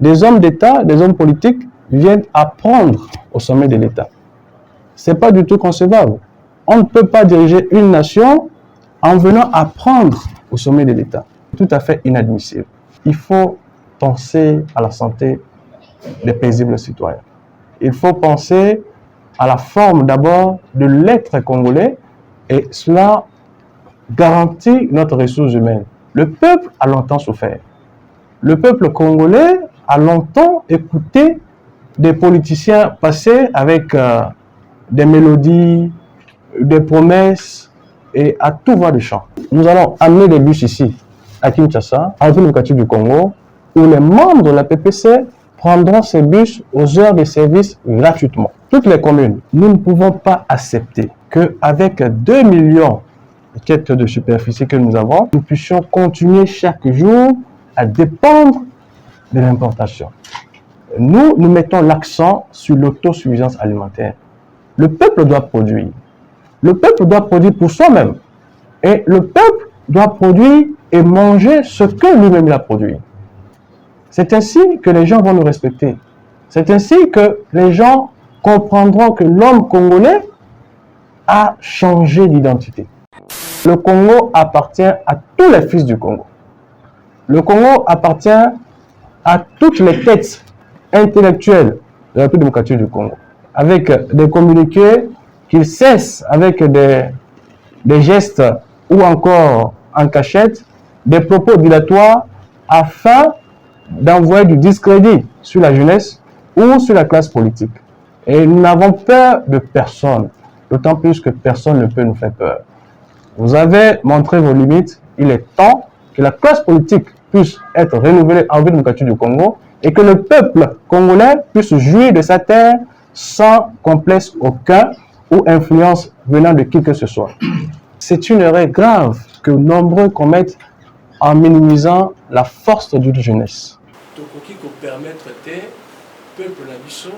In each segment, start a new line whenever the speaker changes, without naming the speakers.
des hommes d'État, des hommes politiques viennent apprendre au sommet de l'État. Ce n'est pas du tout concevable. On ne peut pas diriger une nation en venant apprendre au sommet de l'État. Tout à fait inadmissible. Il faut penser à la santé des paisibles citoyens. Il faut penser à la forme d'abord de l'être congolais et cela garantit notre ressource humaine. Le peuple a longtemps souffert. Le peuple congolais a longtemps écouté des politiciens passer avec des mélodies, des promesses et à tout voix de chant. Nous allons amener des bus ici, à Kinshasa, en République démocratique du Congo, où les membres de la PPC prendront ces bus aux heures de service gratuitement. Toutes les communes, nous ne pouvons pas accepter qu'avec 2 millions de superficie que nous avons, nous puissions continuer chaque jour à dépendre de l'importation. Nous mettons l'accent sur l'autosuffisance alimentaire. Le peuple doit produire. Le peuple doit produire pour soi-même. Et le peuple doit produire et manger ce que lui-même a produit. C'est ainsi que les gens vont nous respecter. C'est ainsi que les gens comprendront que l'homme congolais a changé d'identité. Le Congo appartient à tous les fils du Congo. Le Congo appartient à toutes les têtes intellectuelles de la République démocratique du Congo, avec des communiqués qu'ils cessent avec des gestes ou encore en cachette, des propos dilatoires afin d'envoyer du discrédit sur la jeunesse ou sur la classe politique. Et nous n'avons peur de personne, d'autant plus que personne ne peut nous faire peur. Vous avez montré vos limites, il est temps que la classe politique puisse être renouvelée en République démocratique du Congo et que le peuple congolais puisse jouir de sa terre sans complexe aucun ou influence venant de qui que ce soit. C'est une erreur grave que nombreux commettent en minimisant la force d'une jeunesse.
Tokoki ko permettre te peuple na biso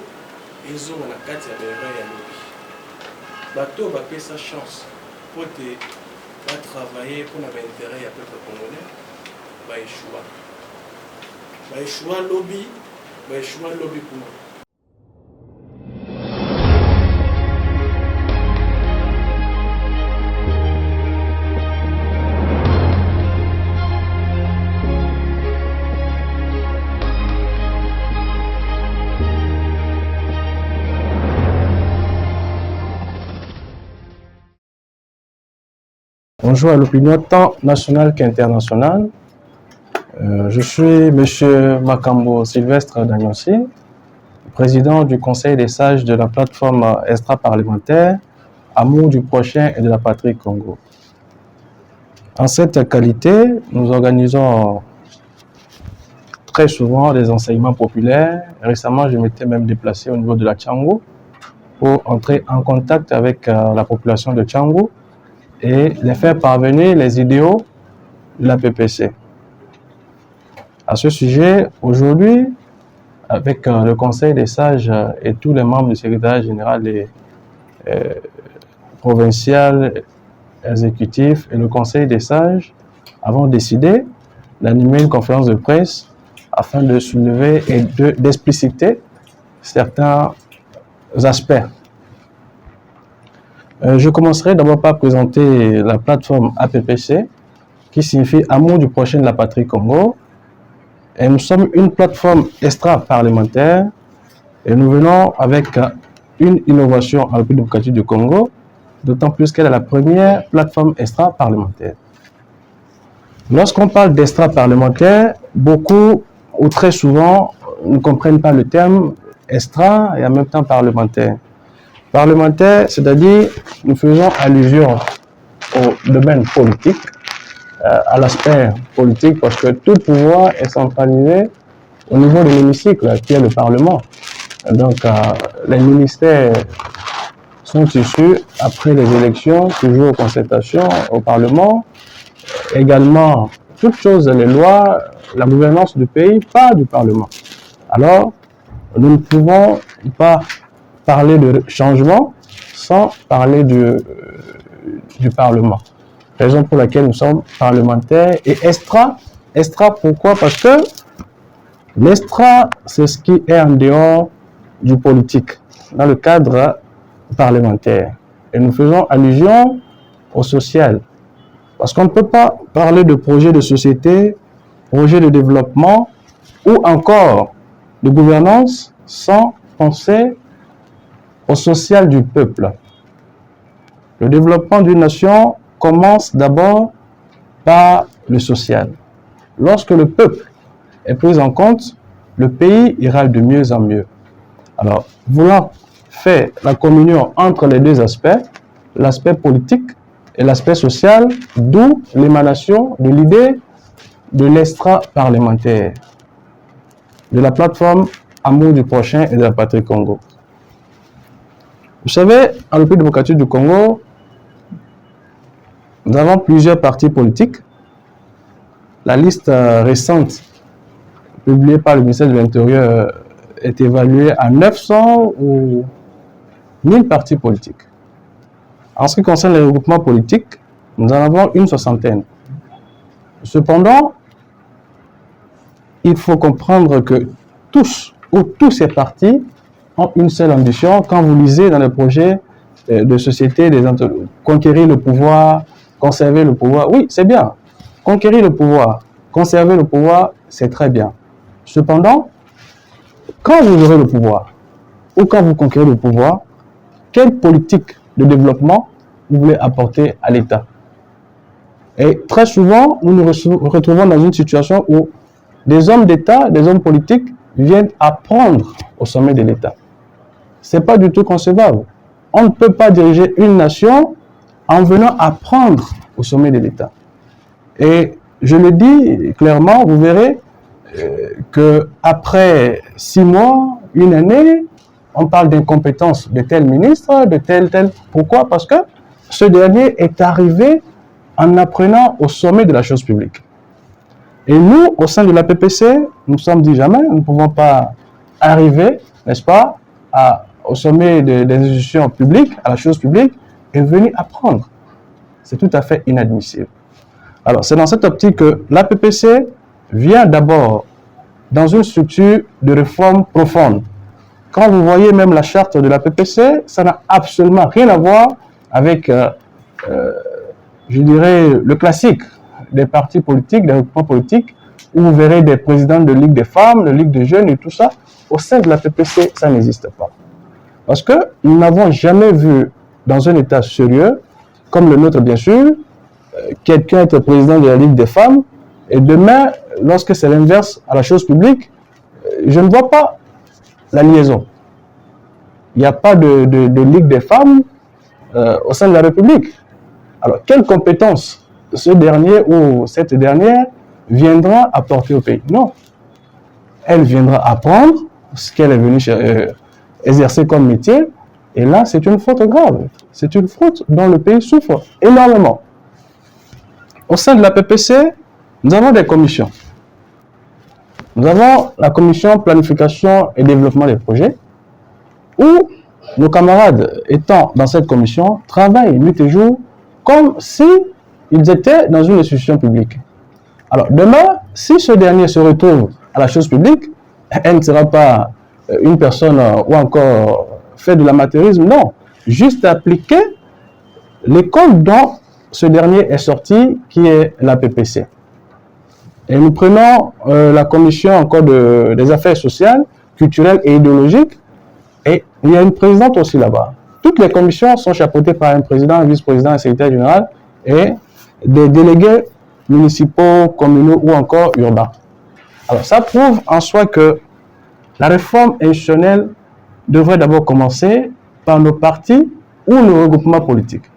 ezonga na kati ya bere ya lobi. Bato bapesa chance pour te va travailler pour l'intérêt du peuple congolais, va échouer. Va échouer lobby pour nous.
Bonjour à l'opinion tant nationale qu'internationale. Je suis M. Makambo Sylvestre Danyossi, président du Conseil des sages de la plateforme extra-parlementaire Amour du prochain et de la patrie Congo. En cette qualité, nous organisons très souvent des enseignements populaires. Récemment, je m'étais même déplacé au niveau de la Tchango pour entrer en contact avec la population de Tchango et les faire parvenir les idéaux de la PPC. À ce sujet, aujourd'hui, avec le Conseil des sages et tous les membres du secrétariat général et provincial, exécutif et le Conseil des sages avons décidé d'animer une conférence de presse afin de soulever et d'expliciter certains aspects. Je commencerai d'abord par présenter la plateforme APPC, qui signifie Amour du prochain de la patrie Congo. Et nous sommes une plateforme extra-parlementaire et nous venons avec une innovation en République démocratique du Congo, d'autant plus qu'elle est la première plateforme extra-parlementaire. Lorsqu'on parle d'extra-parlementaire, beaucoup ou très souvent ne comprennent pas le terme extra et en même temps parlementaire. Parlementaire, c'est-à-dire nous faisons allusion au domaine politique, à l'aspect politique, parce que tout pouvoir est centralisé au niveau de l'hémicycle, qui est le Parlement. Donc, les ministères sont issus après les élections, toujours aux concertations au Parlement. Également, toutes choses, les lois, la gouvernance du pays, pas du Parlement. Alors, nous ne pouvons pas parler de changement sans parler du Parlement. Raison pour laquelle nous sommes parlementaires et extra. Extra pourquoi? Parce que L'extra, c'est ce qui est en dehors du politique, dans le cadre parlementaire. Et nous faisons allusion au social. Parce qu'on ne peut pas parler de projet de société, projet de développement ou encore de gouvernance sans penser au social du peuple. Le développement d'une nation commence d'abord par le social. Lorsque le peuple est pris en compte, le pays ira de mieux en mieux. Alors, voulant faire la communion entre les deux aspects, l'aspect politique et l'aspect social, d'où l'émanation de l'idée de l'extra-parlementaire, de la plateforme Amour du prochain et de la patrie Congo. Vous savez, en République démocratique du Congo, nous avons plusieurs partis politiques. La liste récente publiée par le ministère de l'Intérieur est évaluée à 900 ou 1000 partis politiques. En ce qui concerne les regroupements politiques, nous en avons une soixantaine. Cependant, il faut comprendre que tous ces partis ont une seule ambition. Quand vous lisez dans les projets de société, conquérir le pouvoir, conserver le pouvoir, oui, c'est bien. Conquérir le pouvoir, conserver le pouvoir, c'est très bien. Cependant, quand vous aurez le pouvoir, ou quand vous conquérez le pouvoir, quelle politique de développement vous voulez apporter à l'État? Et très souvent, nous nous retrouvons dans une situation où des hommes d'État, des hommes politiques viennent apprendre au sommet de l'État. Ce n'est pas du tout concevable. On ne peut pas diriger une nation en venant apprendre au sommet de l'État. Et je le dis clairement, vous verrez qu'après 6 mois, une année, on parle d'incompétence de tel ministre, de tel. Pourquoi? Parce que ce dernier est arrivé en apprenant au sommet de la chose publique. Et nous, au sein de la PPC, nous sommes dit jamais, nous ne pouvons pas arriver, n'est-ce pas, au sommet des institutions publiques, à la chose publique, et venir apprendre. C'est tout à fait inadmissible. Alors, c'est dans cette optique que la PPC vient d'abord dans une structure de réforme profonde. Quand vous voyez même la charte de la PPC, ça n'a absolument rien à voir avec, je dirais, le classique des partis politiques, des groupements politiques, où vous verrez des présidents de Ligue des femmes, de Ligue des jeunes et tout ça. Au sein de la PPC, ça n'existe pas. Parce que nous n'avons jamais vu dans un État sérieux, comme le nôtre bien sûr, quelqu'un être président de la Ligue des femmes, et demain, lorsque c'est l'inverse à la chose publique, je ne vois pas la liaison. Il n'y a pas de Ligue des femmes au sein de la République. Alors, quelle compétence ce dernier ou cette dernière viendra apporter au pays? Non. Elle viendra apprendre ce qu'elle est venue exercer comme métier, et là, c'est une faute grave. C'est une faute dont le pays souffre énormément. Au sein de la PPC, nous avons des commissions. Nous avons la commission planification et développement des projets, où nos camarades étant dans cette commission travaillent nuit et jour comme si ils étaient dans une institution publique. Alors demain, si ce dernier se retrouve à la chose publique, elle ne sera pas une personne ou encore fait de l'amateurisme, non. Juste appliquer l'école dont ce dernier est sorti, qui est la PPC. Et nous prenons la commission encore des affaires sociales, culturelles et idéologiques, et il y a une présidente aussi là-bas. Toutes les commissions sont chapeautées par un président, un vice-président, un secrétaire général et des délégués municipaux, communaux ou encore urbains. Alors ça prouve en soi que la réforme institutionnelle devrait d'abord commencer par nos partis ou nos regroupements politiques,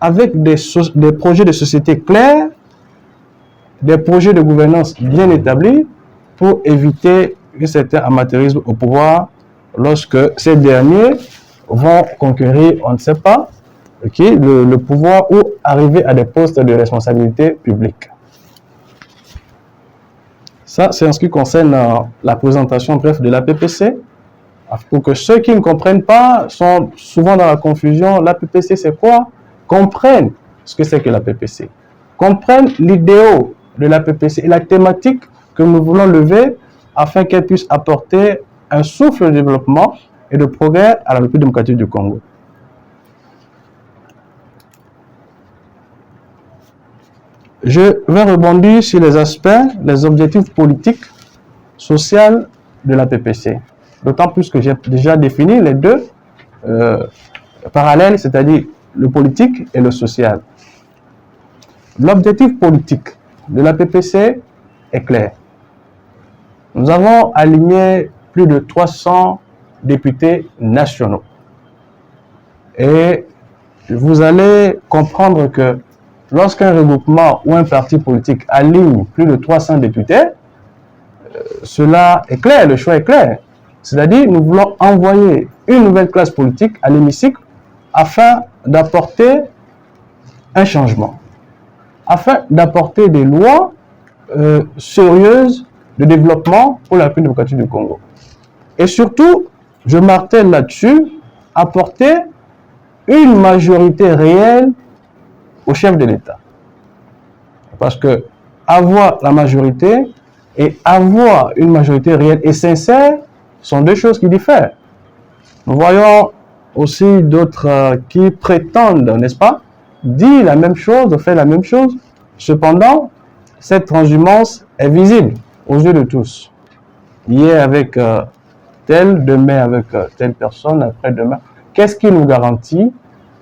avec des projets de société clairs, des projets de gouvernance bien établis pour éviter un certain amateurisme au pouvoir lorsque ces derniers vont conquérir, on ne sait pas, le pouvoir ou arriver à des postes de responsabilité publique. Ça, c'est en ce qui concerne la présentation, bref, de la PPC. Pour que ceux qui ne comprennent pas sont souvent dans la confusion. La PPC, c'est quoi? Comprennent ce que c'est que la PPC. Comprennent l'idéal de la PPC et la thématique que nous voulons lever afin qu'elle puisse apporter un souffle de développement et de progrès à la République démocratique du Congo. Je vais rebondir sur les aspects, les objectifs politiques, sociaux de la PPC. D'autant plus que j'ai déjà défini les deux parallèles, c'est-à-dire le politique et le social. L'objectif politique de la PPC est clair. Nous avons aligné plus de 300 députés nationaux. Et vous allez comprendre que lorsqu'un regroupement ou un parti politique aligne plus de 300 députés, cela est clair, le choix est clair. C'est-à-dire, nous voulons envoyer une nouvelle classe politique à l'hémicycle afin d'apporter un changement, afin d'apporter des lois sérieuses de développement pour la République démocratique du Congo. Et surtout, je martèle là-dessus, apporter une majorité réelle au chef de l'État. Parce que avoir la majorité et avoir une majorité réelle et sincère sont deux choses qui diffèrent. Nous voyons aussi d'autres qui prétendent, n'est-ce pas, dire la même chose, faire la même chose. Cependant, cette transhumance est visible aux yeux de tous. Hier avec tel, demain avec telle personne, après-demain. Qu'est-ce qui nous garantit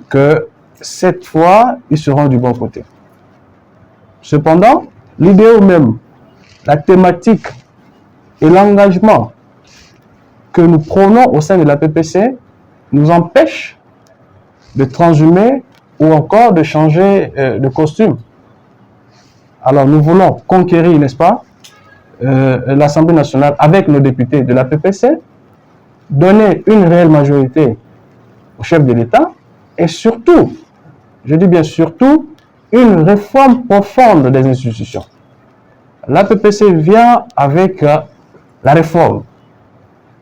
que cette fois, ils seront du bon côté? Cependant, l'idée même, la thématique et l'engagement que nous prenons au sein de la PPC nous empêchent de transhumer ou encore de changer de costume. Alors nous voulons conquérir, n'est-ce pas, l'Assemblée nationale avec nos députés de la PPC, donner une réelle majorité au chef de l'État et surtout, je dis bien surtout, une réforme profonde des institutions. La PPC vient avec la réforme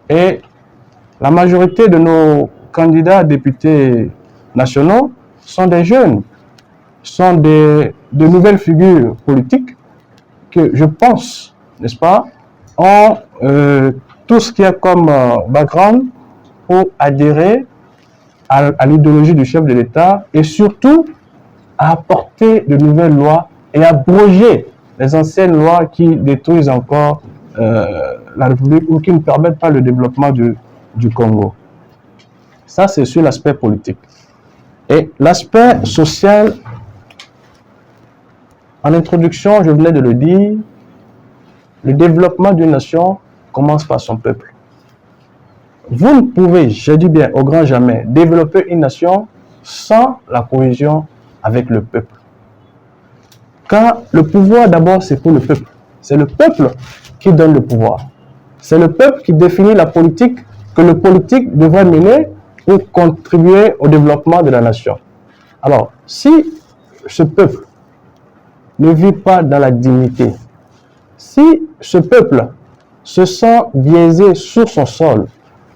et la majorité de nos candidats députés nationaux sont des jeunes, sont de nouvelles figures politiques que je pense, n'est-ce pas, ont tout ce qu'il y a comme background pour adhérer à l'idéologie du chef de l'État et surtout à apporter de nouvelles lois et à abroger les anciennes lois qui détruisent encore la République ou qui ne permettent pas le développement du Congo. Ça, c'est sur l'aspect politique. Et l'aspect social, en introduction, je venais de le dire, le développement d'une nation commence par son peuple. Vous ne pouvez, je dis bien au grand jamais, développer une nation sans la cohésion avec le peuple. Car le pouvoir, d'abord, c'est pour le peuple. C'est le peuple qui donne le pouvoir. C'est le peuple qui définit la politique que le politique devrait mener pour contribuer au développement de la nation. Alors, si ce peuple ne vit pas dans la dignité, si ce peuple se sent biaisé sur son sol,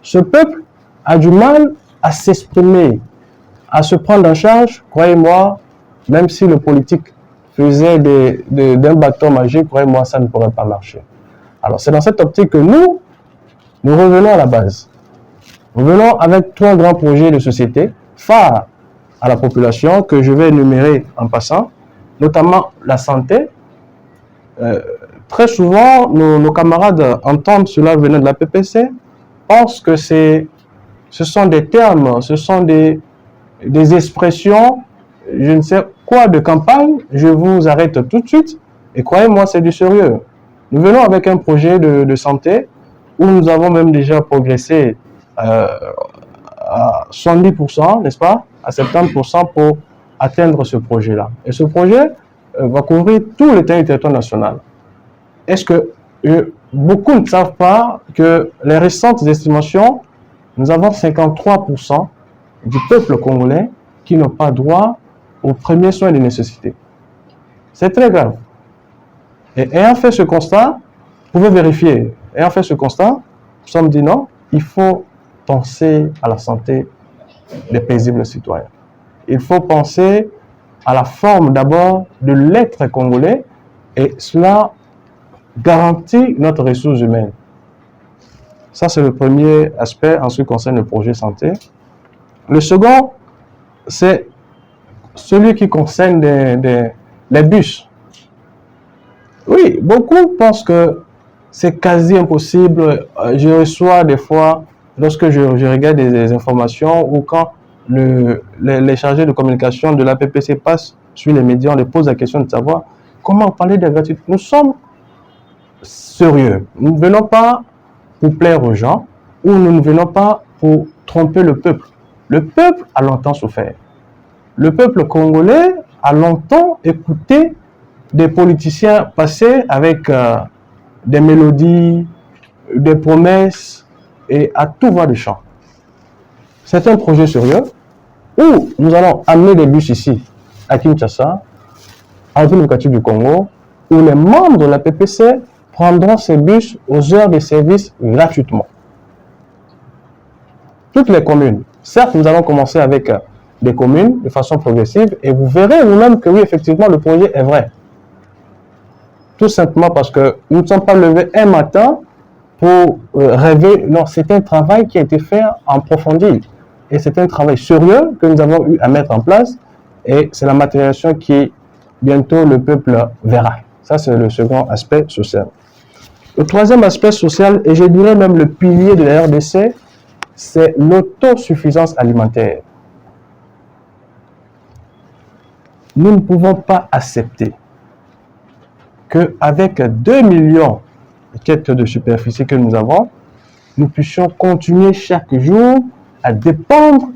ce peuple a du mal à s'exprimer, à se prendre en charge, croyez-moi, même si le politique faisait d'un bâton magique, croyez-moi, ça ne pourrait pas marcher. Alors, c'est dans cette optique que nous revenons à la base. Nous venons avec 3 grands projets de société phares à la population que je vais énumérer en passant, notamment la santé. Très souvent, nos camarades entendent cela venant de la PPC, pensent que ce sont des termes, ce sont des expressions, je ne sais quoi de campagne. Je vous arrête tout de suite et croyez-moi, c'est du sérieux. Nous venons avec un projet de santé où nous avons même déjà progressé à 70%, n'est-ce pas, à 70% pour atteindre ce projet-là. Et ce projet va couvrir tout le territoire national. Est-ce que beaucoup ne savent pas que les récentes estimations, nous avons 53% du peuple congolais qui n'ont pas droit aux premiers soins de nécessité. C'est très grave. Et ayant fait ce constat, vous pouvez vérifier, ayant fait ce constat, nous sommes dit non, il faut penser à la santé des paisibles citoyens. Il faut penser à la forme d'abord de l'être congolais et cela garantit notre ressource humaine. Ça, c'est le premier aspect en ce qui concerne le projet santé. Le second, c'est celui qui concerne les bus. Oui, beaucoup pensent que c'est quasi impossible. Je reçois des fois, lorsque je regarde des informations ou quand les chargés de communication de la PPC passent sur les médias, on les pose la question de savoir comment parler de la gratuité. Nous sommes sérieux. Nous ne venons pas pour plaire aux gens ou nous ne venons pas pour tromper le peuple. Le peuple a longtemps souffert. Le peuple congolais a longtemps écouté des politiciens passer avec des mélodies, des promesses et à tout va de chant. C'est un projet sérieux où nous allons amener des bus ici à Kinshasa, en République du Congo, où les membres de la PPC prendront ces bus aux heures de service gratuitement. Toutes les communes. Certes, nous allons commencer avec des communes de façon progressive et vous verrez vous-même que oui, effectivement, le projet est vrai. Tout simplement parce que nous ne sommes pas levés un matin pour rêver. Non, c'est un travail qui a été fait en profondeur. Et c'est un travail sérieux que nous avons eu à mettre en place. Et c'est la matérialisation qui, bientôt, le peuple verra. Ça, c'est le second aspect social. Le troisième aspect social, et je dirais même le pilier de la RDC, c'est l'autosuffisance alimentaire. Nous ne pouvons pas accepter qu'avec 2 millions de superficie que nous avons, nous puissions continuer chaque jour à dépendre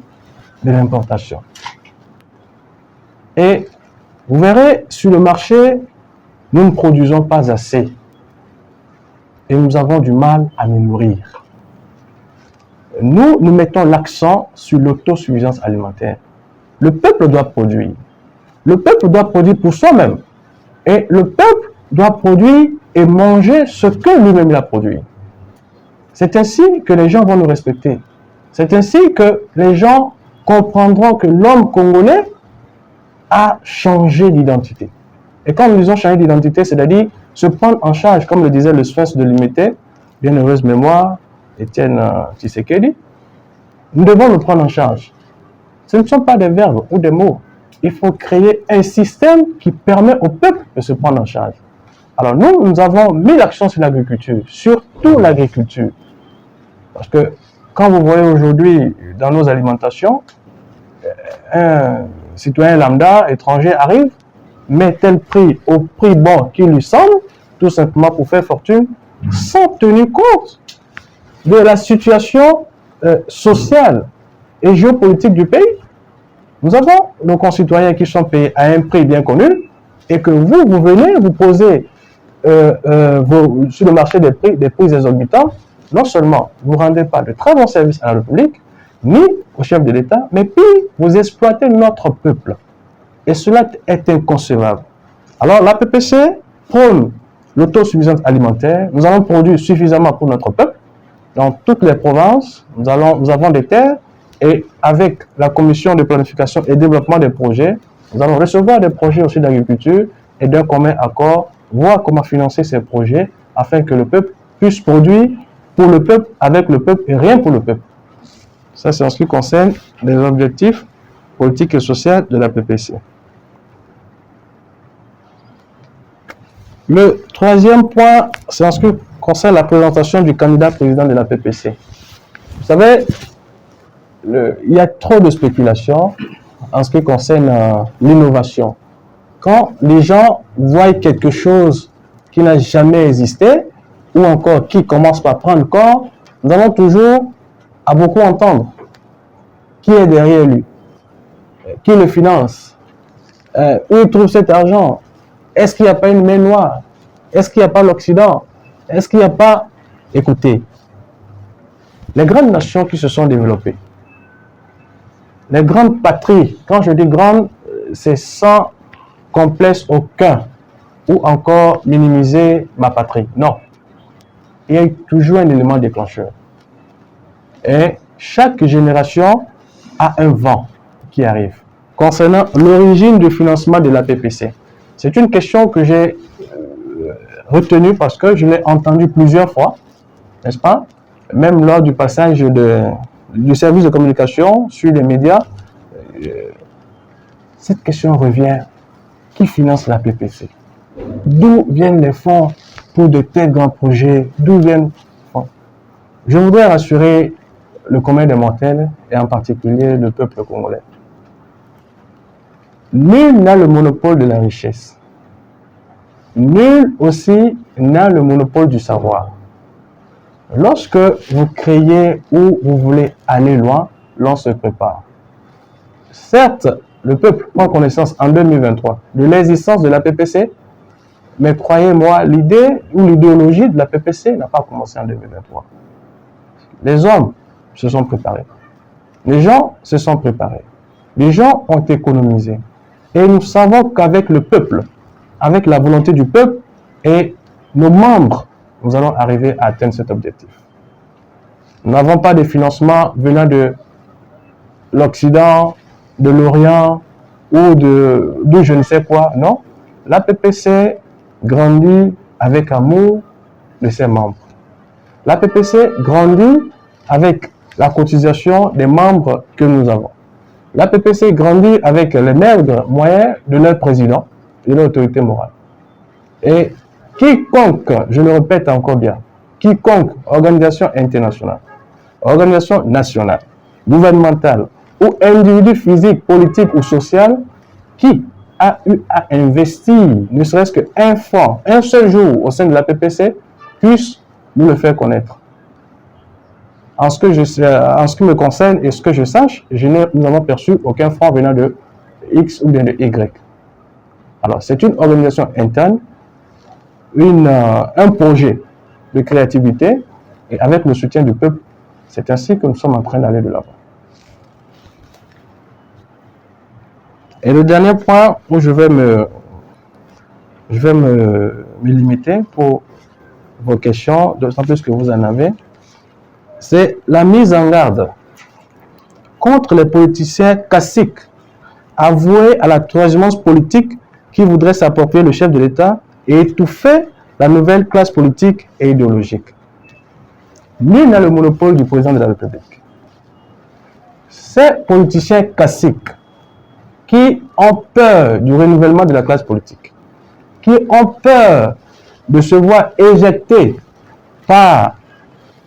de l'importation. Et vous verrez, sur le marché, nous ne produisons pas assez. Et nous avons du mal à nous nourrir. Nous mettons l'accent sur l'autosuffisance alimentaire. Le peuple doit produire. Le peuple doit produire pour soi-même. Et le peuple doit produire et manger ce que lui-même a produit. C'est ainsi que les gens vont nous respecter. C'est ainsi que les gens comprendront que l'homme congolais a changé d'identité. Et quand nous disons changer d'identité, c'est-à-dire se prendre en charge, comme le disait le Sphinx de Limité, bienheureuse mémoire, Étienne Tshisekedi, nous devons nous prendre en charge. Ce ne sont pas des verbes ou des mots. Il faut créer un système qui permet au peuple de se prendre en charge. Alors nous avons mis l'accent sur l'agriculture, surtout l'agriculture. Parce que quand vous voyez aujourd'hui dans nos alimentations, un citoyen lambda étranger arrive, met tel prix au prix bon qui lui semble, tout simplement pour faire fortune, sans tenir compte de la situation sociale et géopolitique du pays. Nous avons nos concitoyens qui sont payés à un prix bien connu et que vous venez vous poser sur le marché des prix exorbitants. Non seulement vous ne rendez pas de très bons services à la République, ni au chef de l'État, mais puis vous exploitez notre peuple. Et cela est inconcevable. Alors la PPC prône l'autosuffisance alimentaire. Nous allons produire suffisamment pour notre peuple. Dans toutes les provinces, nous avons des terres et avec la commission de planification et développement des projets, nous allons recevoir des projets aussi d'agriculture et d'un commun accord, voir comment financer ces projets afin que le peuple puisse produire pour le peuple, avec le peuple et rien pour le peuple. Ça, c'est en ce qui concerne les objectifs politiques et sociaux de la PPC. Le troisième point, c'est en ce qui concerne la présentation du candidat président de la PPC. Vous savez, il y a trop de spéculation en ce qui concerne l'innovation. Quand les gens voient quelque chose qui n'a jamais existé, ou encore qui commence par prendre corps, nous allons toujours à beaucoup entendre. Qui est derrière lui? Qui le finance? Où il trouve cet argent? Est-ce qu'il n'y a pas une main noire? Est-ce qu'il n'y a pas l'Occident? Est-ce qu'il n'y a pas... Écoutez, les grandes nations qui se sont développées, les grandes patries, quand je dis grandes, c'est sans complexe aucun, ou encore minimiser ma patrie. Non. Il y a toujours un élément déclencheur. Et chaque génération a un vent qui arrive. Concernant l'origine du financement de la PPC, c'est une question que j'ai retenue parce que je l'ai entendue plusieurs fois, n'est-ce pas? même lors du passage du service de communication sur les médias, cette question revient. Qui finance la PPC? D'où viennent les fonds pour de tels grands projets? D'où viennent... Je voudrais rassurer le commun des mortels, et en particulier le peuple congolais. Nul n'a le monopole de la richesse. Nul aussi n'a le monopole du savoir. Lorsque vous créez ou vous voulez aller loin, l'on se prépare. Certes, le peuple prend connaissance en 2023 de l'existence de la PPC, mais croyez-moi, l'idée ou l'idéologie de la PPC n'a pas commencé en 2023. Les hommes se sont préparés. Les gens se sont préparés. Les gens ont économisé. Et nous savons qu'avec le peuple, avec la volonté du peuple et nos membres, nous allons arriver à atteindre cet objectif. Nous n'avons pas de financement venant de l'Occident, de l'Orient ou de je ne sais quoi. Non, la PPC grandit avec amour de ses membres. La PPC grandit avec la cotisation des membres que nous avons. La PPC grandit avec les maigres moyens de leur président et de l'autorité morale. Et quiconque, je le répète encore bien, quiconque organisation internationale, organisation nationale, gouvernementale ou individu physique, politique ou social qui a eu à investir ne serait-ce qu'un franc, un seul jour au sein de la PPC, puisse nous le faire connaître. En ce qui me concerne et ce que je sache, nous n'avons perçu aucun franc venant de X ou bien de Y. Alors, c'est une organisation interne, un projet de créativité, et avec le soutien du peuple, c'est ainsi que nous sommes en train d'aller de l'avant. Et le dernier point où je vais me limiter pour vos questions, d'autant plus que vous en avez, c'est la mise en garde contre les politiciens classiques, avoués à la transhumance politique qui voudraient s'approprier le chef de l'État et étouffer la nouvelle classe politique et idéologique. Nul n'a le monopole du président de la République. Ces politiciens classiques qui ont peur du renouvellement de la classe politique, qui ont peur de se voir éjectés par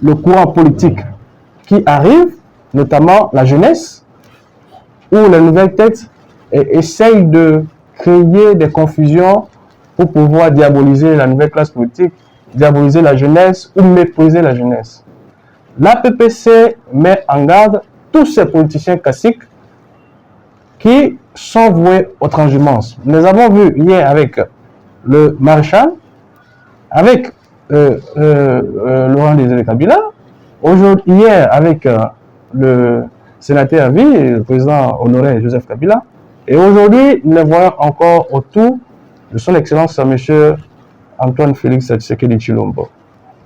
le courant politique qui arrive, notamment la jeunesse, où les nouvelles têtes essayent de créer des confusions pour pouvoir diaboliser la nouvelle classe politique, diaboliser la jeunesse ou mépriser la jeunesse. La PPC met en garde tous ces politiciens classiques qui sont voués aux transhumances. Nous les avons vus hier avec le maréchal, avec Laurent Désiré Kabila, hier avec le sénateur à vie, le président honoré Joseph Kabila, et aujourd'hui nous les voyons encore autour de son excellence M. Antoine Félix Tshisekedi Tshilombo.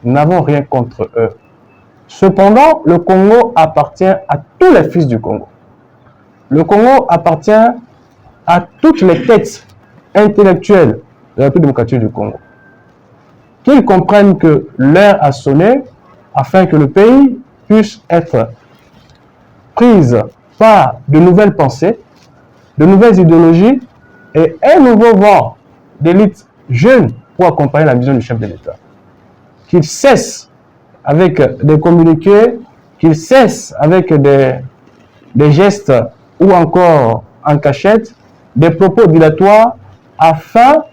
Nous n'avons rien contre eux. Cependant, le Congo appartient à tous les fils du Congo. Le Congo appartient à toutes les têtes intellectuelles de la République démocratique du Congo. Qu'ils comprennent que l'heure a sonné afin que le pays puisse être prise par de nouvelles pensées, de nouvelles idéologies et un nouveau vent d'élite jeune pour accompagner la vision du chef de l'État. Qu'ils cessent avec des communiqués, qu'ils cessent avec des gestes ou encore en cachette, des propos dilatoires afin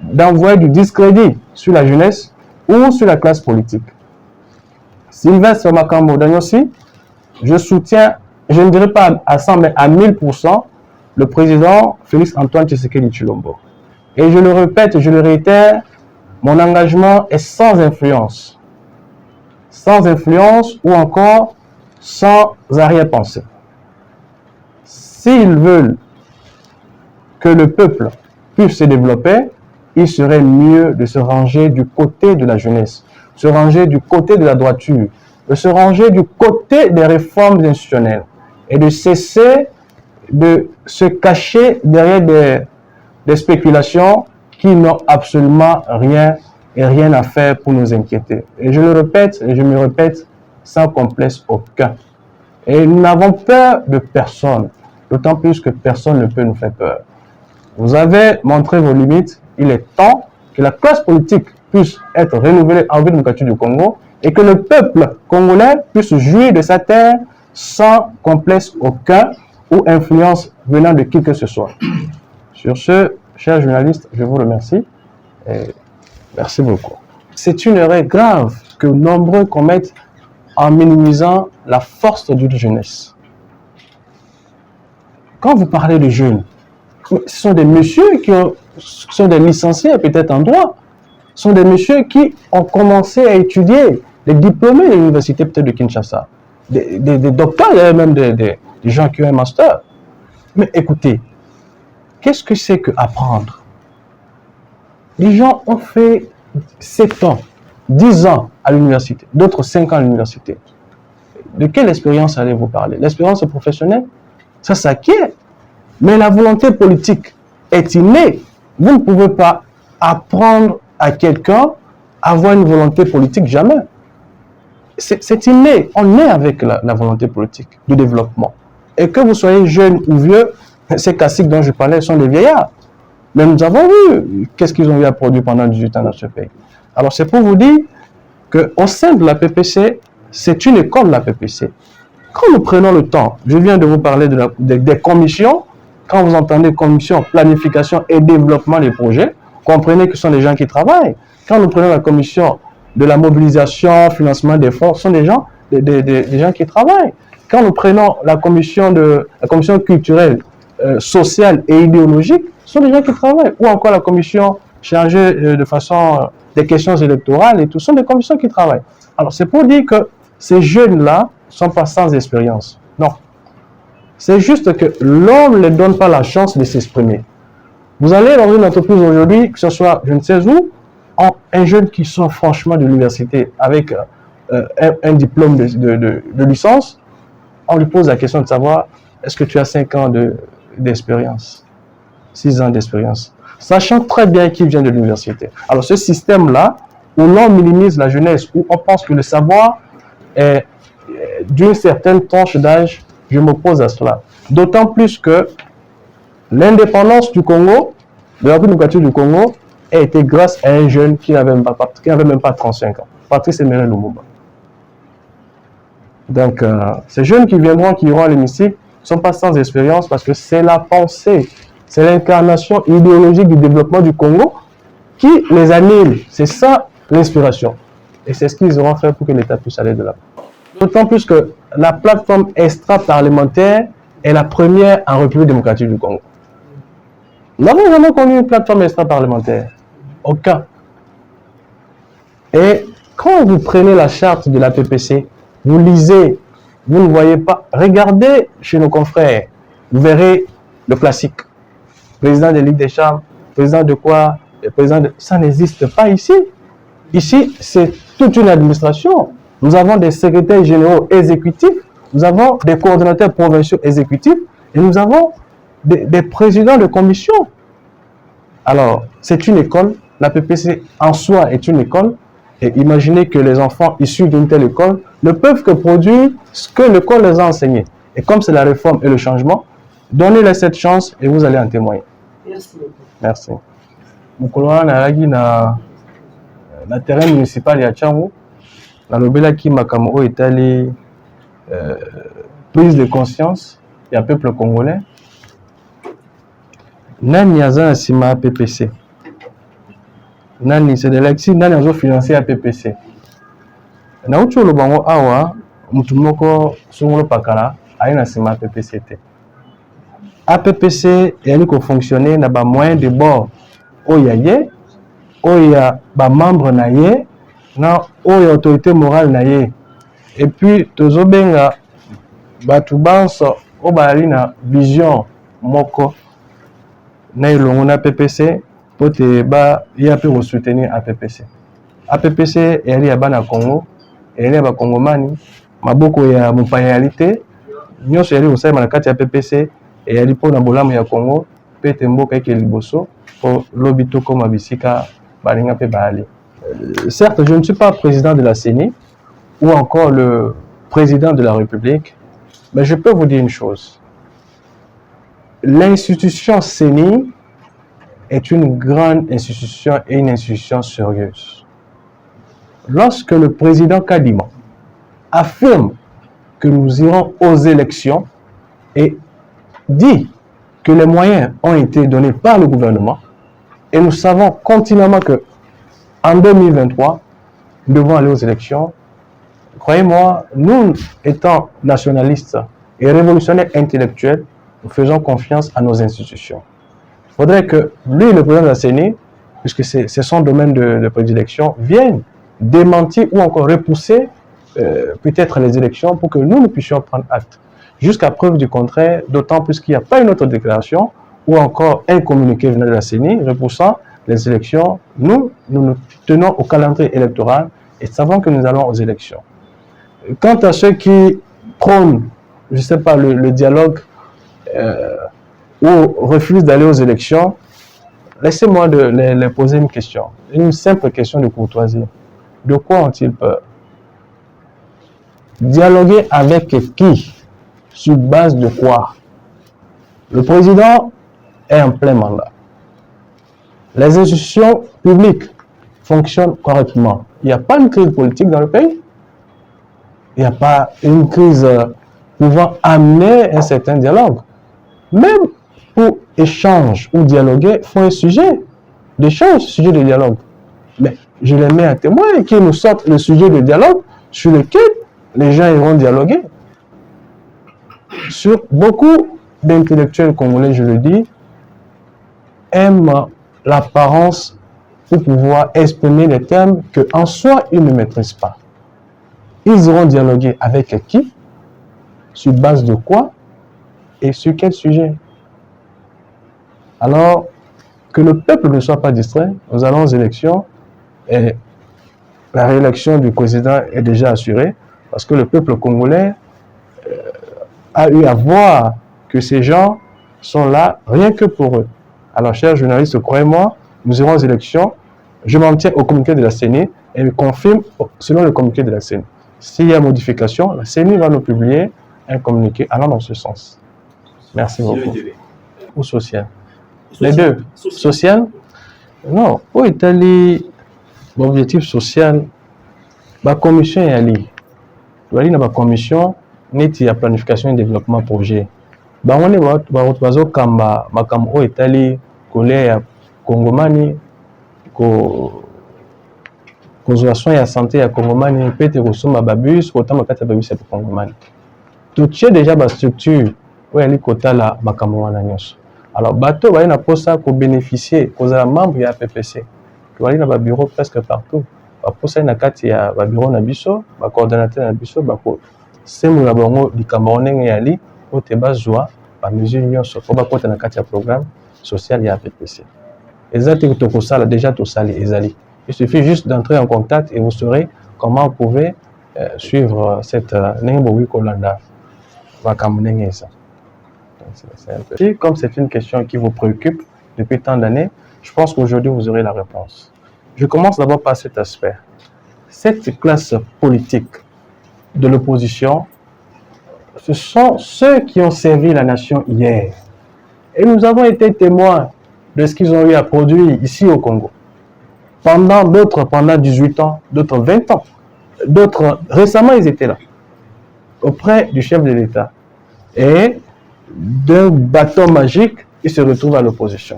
d'envoyer du discrédit sur la jeunesse ou sur la classe politique. Sylvestre Makambo Danyossi, je soutiens, je ne dirais pas à 100, mais à 1000%, le président Félix Antoine Tshisekedi Tshilombo. Et je le répète, je le réitère, mon engagement est sans influence. Sans influence ou encore sans arrière-pensée. S'ils veulent que le peuple puisse se développer, il serait mieux de se ranger du côté de la jeunesse, se ranger du côté de la droiture, de se ranger du côté des réformes institutionnelles et de cesser de se cacher derrière des spéculations qui n'ont absolument rien à faire pour nous inquiéter. Et je le répète, et je me répète, sans complexe aucun. Et nous n'avons peur de personne, d'autant plus que personne ne peut nous faire peur. Vous avez montré vos limites, il est temps que la classe politique puisse être renouvelée en République démocratique du Congo et que le peuple congolais puisse jouir de sa terre sans complexe aucun ou influence venant de qui que ce soit. Sur ce, chers journalistes, je vous remercie et merci beaucoup. C'est une erreur grave que nombreux commettent en minimisant la force d'une jeunesse. Quand vous parlez de jeunes, ce sont des messieurs qui sont des licenciés peut-être en droit, ce sont des messieurs qui ont commencé à étudier, des diplômés de l'université peut-être de Kinshasa, des docteurs, il y a même des gens qui ont un master. Mais écoutez, qu'est-ce que c'est que apprendre? Les gens ont fait 7 ans, 10 ans à l'université, d'autres 5 ans à l'université. De quelle expérience allez-vous parler? L'expérience professionnelle, ça s'acquiert. Mais la volonté politique est innée. Vous ne pouvez pas apprendre à quelqu'un à avoir une volonté politique, jamais. C'est inné. On est avec la volonté politique du développement. Et que vous soyez jeune ou vieux, ces classiques dont je parlais sont des vieillards. Mais nous avons vu qu'est-ce qu'ils ont eu à produire pendant 18 ans dans ce pays. Alors c'est pour vous dire qu'au sein de la PPC, c'est une école, la PPC. Quand nous prenons le temps, je viens de vous parler des commissions, quand vous entendez commission, planification et développement des projets, comprenez que ce sont des gens qui travaillent. Quand nous prenons la commission de la mobilisation, financement des fonds, ce sont des gens qui travaillent. Quand nous prenons la commission culturelle, sociale et idéologique, ce sont des gens qui travaillent. Ou encore la commission chargée de façon des questions électorales et tout, ce sont des commissions qui travaillent. Alors c'est pour dire que ces jeunes-là ne sont pas sans expérience. Non. C'est juste que l'on ne leur donne pas la chance de s'exprimer. Vous allez dans une entreprise aujourd'hui, que ce soit je ne sais où, un jeune qui sort franchement de l'université avec un diplôme de licence, on lui pose la question de savoir, est-ce que tu as 5 ans d'expérience, 6 ans d'expérience, sachant très bien qu'il vient de l'université. Alors ce système-là, où l'on minimise la jeunesse, où on pense que le savoir est d'une certaine tranche d'âge, je m'oppose à cela. D'autant plus que l'indépendance du Congo, de la République démocratique du Congo, a été grâce à un jeune qui n'avait même pas 35 ans, Patrice Emery Lumumba. Donc, ces jeunes qui viendront, qui iront à l'hémicycle, ne sont pas sans expérience parce que c'est la pensée, c'est l'incarnation idéologique du développement du Congo qui les anime. C'est ça l'inspiration. Et c'est ce qu'ils auront fait pour que l'État puisse aller de là. D'autant plus que la plateforme extra-parlementaire est la première en République démocratique du Congo. Nous n'avons jamais connu une plateforme extra-parlementaire. Aucun. Et quand vous prenez la charte de la PPC, vous lisez, vous ne voyez pas, regardez chez nos confrères, vous verrez le classique. Président de Ligue des Chambres, président de quoi, ça n'existe pas ici. Ici, c'est toute une administration. Nous avons des secrétaires généraux exécutifs, nous avons des coordonnateurs provinciaux exécutifs et nous avons des présidents de commission. Alors, c'est une école, la PPC en soi est une école, et imaginez que les enfants issus d'une telle école ne peuvent que produire ce que l'école les a enseigné. Et comme c'est la réforme et le changement, donnez-les cette chance et vous allez en témoigner.
Merci beaucoup.
Merci. Mukolo na terrain municipal ya Tchangu, na lobelaki makambo oyo etali prise de conscience ya peuple congolais. Nani aza na nsima ya PPC? Nani c'est de l'exi, nani azo financer ya PPC? Na uti oloba ngo awa mutu moko songolo pakala aye na nsima ya PPC te. APPC eyali kofonctionner na ba moyen de bord oyo ya ye, oyo ya ba membre na ye, na oyo autorité morale na ye. Et puis tozobenga batu banso oyo bazali na vision moko na elongo na PPC po te ya mpe kosoutenir APPC. APPC eyali ya bana Congo, eyali ya bakongomani, maboko ya mopayali te, nyonso eyali kosalema na kati ya PPC eyali mpona bolamu ya Congo mpe te mboka eke liboso po lobi tokoma bisika balinga mpe baali. Certes, je ne suis pas président de la CENI, ou encore le président de la République, mais je peux vous dire une chose. L'institution CENI est une grande institution et une institution sérieuse. Lorsque le président Kadima affirme que nous irons aux élections et dit que les moyens ont été donnés par le gouvernement, et nous savons continuellement que en 2023, nous devons aller aux élections. Croyez-moi, nous, étant nationalistes et révolutionnaires intellectuels, nous faisons confiance à nos institutions. Il faudrait que lui, le président de la CENI, puisque c'est son domaine de prédilection, vienne démentir ou encore repousser peut-être les élections pour que nous puissions prendre acte. Jusqu'à preuve du contraire, d'autant plus qu'il n'y a pas une autre déclaration ou encore un communiqué venant de la CENI repoussant les élections. Nous nous tenons au calendrier électoral et savons que nous allons aux élections. Quant à ceux qui prônent, je ne sais pas, le dialogue ou refusent d'aller aux élections, laissez-moi les poser une question, une simple question de courtoisie. De quoi ont-ils peur? Dialoguer avec qui? Sur base de quoi? Le président est en plein mandat. Les institutions publiques fonctionnent correctement. Il n'y a pas une crise politique dans le pays. Il n'y a pas une crise pouvant amener un certain dialogue. Même pour échange ou dialoguer, il faut un sujet d'échange, sujet de dialogue. Mais je les mets à témoin et qu'ils nous sortent le sujet de dialogue sur lequel les gens iront dialoguer. Sur beaucoup d'intellectuels congolais, je le dis, aiment l'apparence pour pouvoir exprimer des termes qu'en soi, ils ne maîtrisent pas. Ils iront dialoguer avec qui? Sur base de quoi? Et sur quel sujet? Alors, que le peuple ne soit pas distrait, nous allons aux élections et la réélection du président est déjà assurée parce que le peuple congolais a eu à voir que ces gens sont là rien que pour eux. Alors, chers journalistes, croyez-moi, nous irons aux élections. Je m'en tiens au communiqué de la CENI et je confirme selon le communiqué de la CENI. S'il y a modification, la CENI va nous publier un communiqué allant dans ce sens. Merci beaucoup. Ou social? Les deux. Social? Non. Où est allé l'objectif social? La commission est allée. Il y a une commission neti ya planification et développement projet. On est bazo kamba makam o etali kolé ya Kongomani kozwa soin ya santé ya Kongomani pete kosomba babus kotama kati ya babus ya Kongomani. Tout est déjà ba structure o yali kotala makambo wana nyonso. Alors bato ba na posa ko bénéficier kozala membre ya PPC. Wali na ba bureau presque partout. Ba posa na kati ya ba bureau na biso, ba coordonnateur na biso ba ko semula bango likambo ndenge yali o te bazwa ba mesure nyonso po ba kota na kati ya programme social ya PPC. Ezati to sala déjà to sali ezali. Il suffit juste d'entrer en contact et vous saurez comment vous pouvez suivre cette Nembowi Kolanda Wakamunengesa. Comme c'est une question qui vous préoccupe depuis tant d'années, je pense qu'aujourd'hui vous aurez la réponse. Je commence d'abord par cet aspect. Cette classe politique de l'opposition, ce sont ceux qui ont servi la nation hier. Et nous avons été témoins de ce qu'ils ont eu à produire ici au Congo. D'autres pendant 18 ans, d'autres 20 ans. D'autres, récemment, ils étaient là, auprès du chef de l'État. Et d'un bâton magique, ils se retrouvent à l'opposition.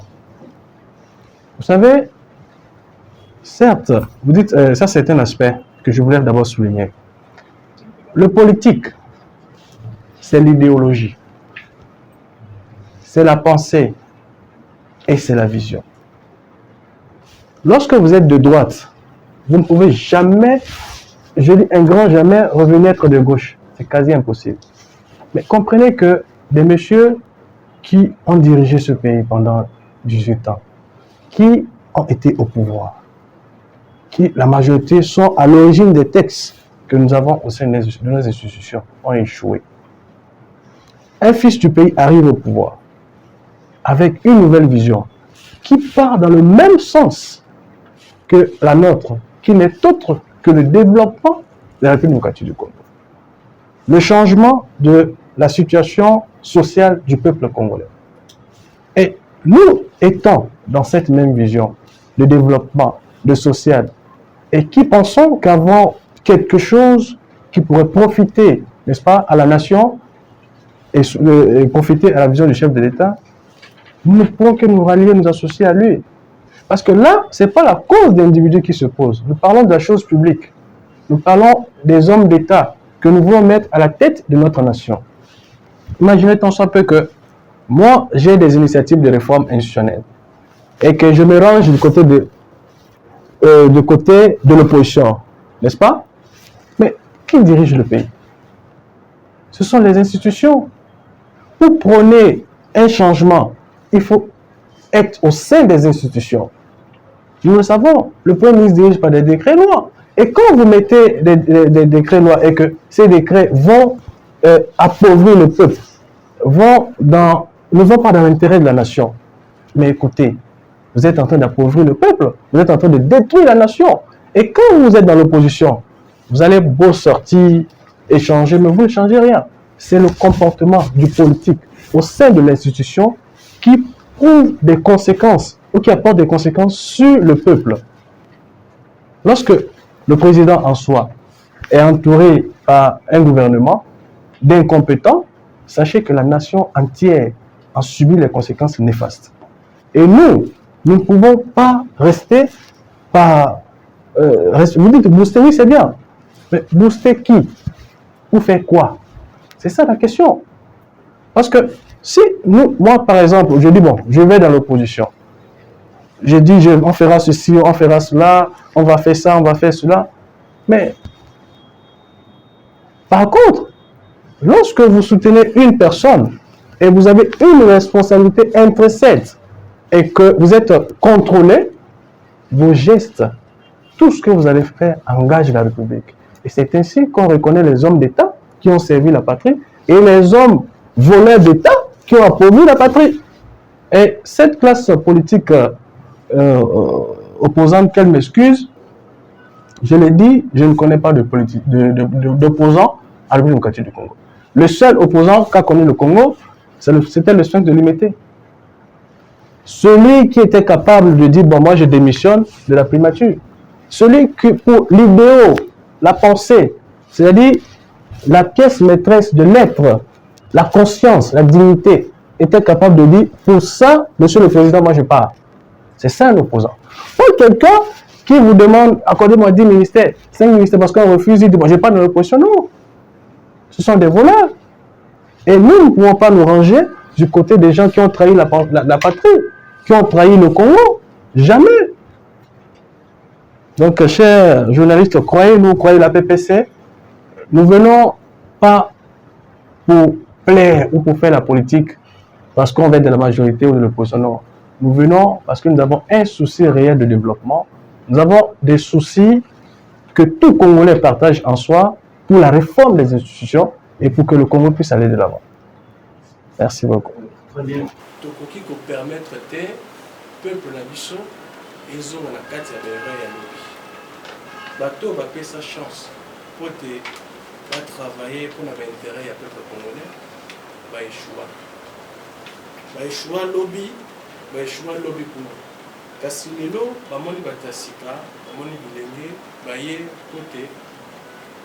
Vous savez, certes, vous dites, ça c'est un aspect que je voulais d'abord souligner. Le politique, c'est l'idéologie, c'est la pensée et c'est la vision. Lorsque vous êtes de droite, vous ne pouvez jamais, je dis un grand jamais, revenir être de gauche. C'est quasi impossible. Mais comprenez que des messieurs qui ont dirigé ce pays pendant 18 ans, qui ont été au pouvoir, qui, la majorité, sont à l'origine des textes que nous avons au sein de nos institutions, ont échoué. Un fils du pays arrive au pouvoir avec une nouvelle vision qui part dans le même sens que la nôtre, qui n'est autre que le développement la République démocratique du Congo. Le changement de la situation sociale du peuple congolais. Et nous étant dans cette même vision de développement, de social, et qui pensons qu'avoir quelque chose qui pourrait profiter, n'est-ce pas, à la nation et profiter à la vision du chef de l'État, nous ne pouvons que nous rallier, nous associer à lui. Parce que là, ce n'est pas la cause d'individus qui se pose. Nous parlons de la chose publique. Nous parlons des hommes d'État que nous voulons mettre à la tête de notre nation. Imaginez tant soit peu que moi, j'ai des initiatives de réforme institutionnelle et que je me range du côté de l'opposition, n'est-ce pas? Mais qui dirige le pays? Ce sont les institutions. Pour prôner un changement, il faut être au sein des institutions. Nous le savons, le Premier ministre dirige par des décrets-lois. Et quand vous mettez des décrets-lois et que ces décrets vont appauvrir le peuple, ne vont pas dans l'intérêt de la nation, mais écoutez, vous êtes en train d'appauvrir le peuple, vous êtes en train de détruire la nation. Et quand vous êtes dans l'opposition, vous allez beau sortir, échanger, mais vous ne changez rien. C'est le comportement du politique au sein de l'institution qui prouve des conséquences ou qui apporte des conséquences sur le peuple. Lorsque le président en soi est entouré par un gouvernement d'incompétents, sachez que la nation entière a subi les conséquences néfastes. Et nous ne pouvons pas rester par... vous dites booster, oui c'est bien, mais booster qui? Pour faire quoi? C'est ça la question. Parce que si moi par exemple, je dis bon, je vais dans l'opposition, je dis on fera ceci, on fera cela, on va faire ça, on va faire cela, mais par contre, lorsque vous soutenez une personne et vous avez une responsabilité intrinsèque et que vous êtes contrôlé, vos gestes, tout ce que vous allez faire engage la République. Et c'est ainsi qu'on reconnaît les hommes d'État qui ont servi la patrie et les hommes voleurs d'État qui ont appauvri la patrie. Et cette classe politique opposante, qu'elle m'excuse, je l'ai dit, je ne connais pas d'opposant à la République démocratique du Congo. Le seul opposant qu'a connu le Congo, c'était le Sphinx de Limité. Celui qui était capable de dire, bon, moi je démissionne de la primature. Celui qui, pour l'idéal, la pensée, c'est-à-dire la pièce maîtresse de l'être, la conscience, la dignité, était capable de dire, pour ça, monsieur le président, moi je pars. C'est ça un opposant. Pour quelqu'un qui vous demande, accordez-moi 10 ministères, 5 ministères, parce qu'on refuse, il dit, bon, je n'ai pas de l'opposition, non. Ce sont des voleurs. Et nous ne pouvons pas nous ranger du côté des gens qui ont trahi la patrie, qui ont trahi le Congo. Jamais. Donc, chers journalistes, croyez-nous, croyez la PPC, nous ne venons pas pour plaire ou pour faire la politique parce qu'on va être de la majorité ou de l'opposition. Non. Nous venons parce que nous avons un souci réel de développement. Nous avons des soucis que tout Congolais partage en soi pour la réforme des institutions et pour que le Congo puisse aller de l'avant. Merci beaucoup.
Très bien. Tokoki ko permettre te peuple na biso ezonga na kati ya bere ya lobi. Bato bapesa chance pour te travailler pour l'intérêt ya peuple congolais ba échouer. Ba échouer lobby pour kasi lelo bamoni batasika bamoni bilenge baye côté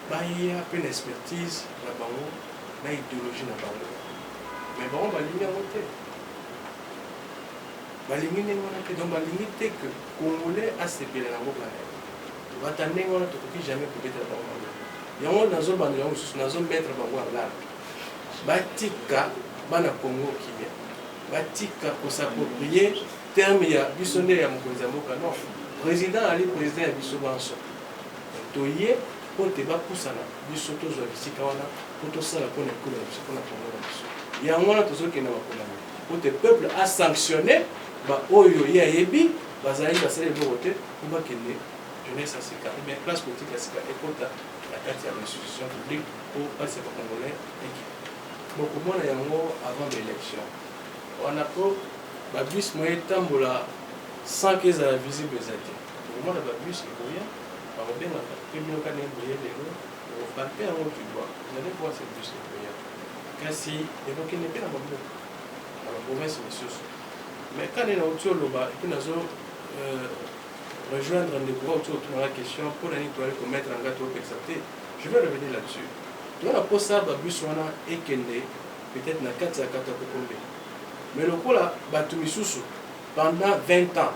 baye appel expertise na bango na idéologie na bango. Mais bon, balingi yango te. Balingi ndenge wana te. Donc balingi te que Congolais asepela na mboka na ye. Bata ndenge wana tokoki jamais kobetela bango bango. Yango nazobanda yango mosusu nazomettre bango en garde. Batika bana Congo kimia. Batika kosapproprier terme ya biso nde ya mokonzi ya mboka. Non, président ali président ya biso banso. Toye po te bapusana biso tozwa bisika wana po tosala mpona ekolo na biso mpona Congo na biso. Yango na tozokende bakolami pour te peuple a sanctionné ba oyo ye ayebi bazali basali eloko te po bakende jeunesse asika mais classe politique asika ekota na kati ya institution publique po pasi ya bacongolais équipe bokomona yango avant l'élection wana po babus moye etambola sans que ezala visible eza te bokomona babus ekoya bakobengaka mpe bino kana eboye lelo bape yango tu dois vous allez voir c'est plus le meilleur kasi ekokende mpe na maboko na baprovince misusu mais quand nde nauti oloba epuis nazo rejoindre ndeko auti otuna la question mpo nani toali komettre anga toopekisa te je vais revenir là-dessus toza na mposa babus wana ekende peut-être na kati ya kata kokombe mais lokola bato misusu pendant 20 ans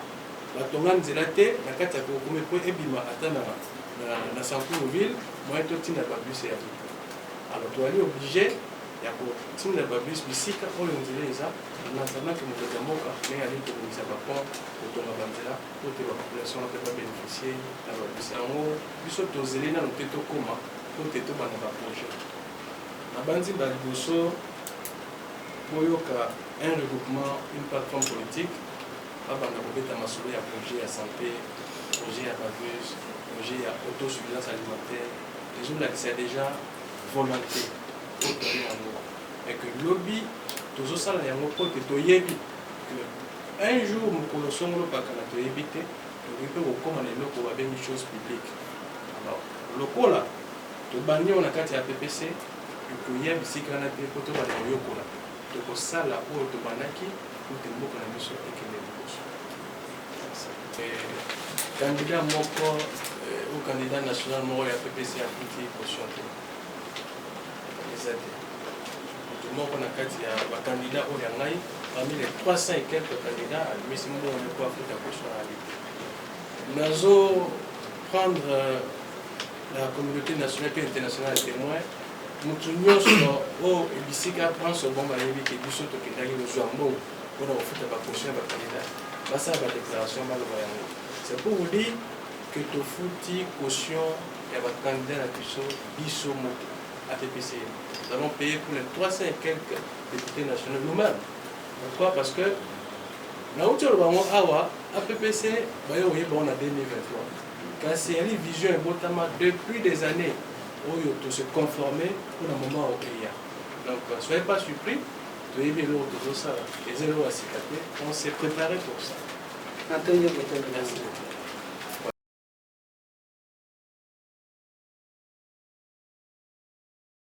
batonga nzela te na kati ya kokombe mpo ebima ata na Sankuroville moyen totinda babus ya vita alors toali obligé ya kotinda babus bisika oyo nzela eza en attendant que mokonzi ya mboka ndenge ali kobongisa bapont kotonga banzela po te bapopulation mpe babénéficie na babus yango biso tozeli nano te tokóma po te tobanda baprojet na bandi baliboso boyoka un regroupement une plateforme politique babanda kobeta masolo ya projet ya santé projet ya babus projet ya autosuffisance alimentaire ezolakisa déjà volonté po toye yango et que lobby tozosala yango mpo te toyebi un jour mokolo songolo bakana toyebi te tokoki mpe kokóma na eloko babengi chose publique alors lokola tobandi oyo na kati ya ppc ekoya bisika wana te mpo tobanda koyokola tokosala oyo tobandaki po te mboka na biso ekende liboso candidat moko au candidat national moko ya ppc afuti caution te eza te moto moko na kati ya bacandidat oyo ya ngai parmi les 300 et quelques candidats alumisi moko moko afuta caution ali nazo prendre la communauté nationale et internationale à témoin motu nyonso oyo ebisika prend second bayebi ke biso tokendaki kozwa mbongo mpona kofuta bacaution ya bacandidat basala badéclaration baloba yango c'est pour vous dire que tofuti caution ya bacandidat na biso moko à TPC. Nous avons payé pour les 300 et quelques députés nationaux nous-mêmes. Pourquoi? Parce que na uti olobango awa APPC bayo oyeba on a 2023 quand c'est une vision ebotama depuis des années oyo to se conformer pour un moment au pays. Donc soyez pas surpris toyebi eloko tozosala eza eloko ya sika te on s'est préparé pour ça.
Antonio,
merci.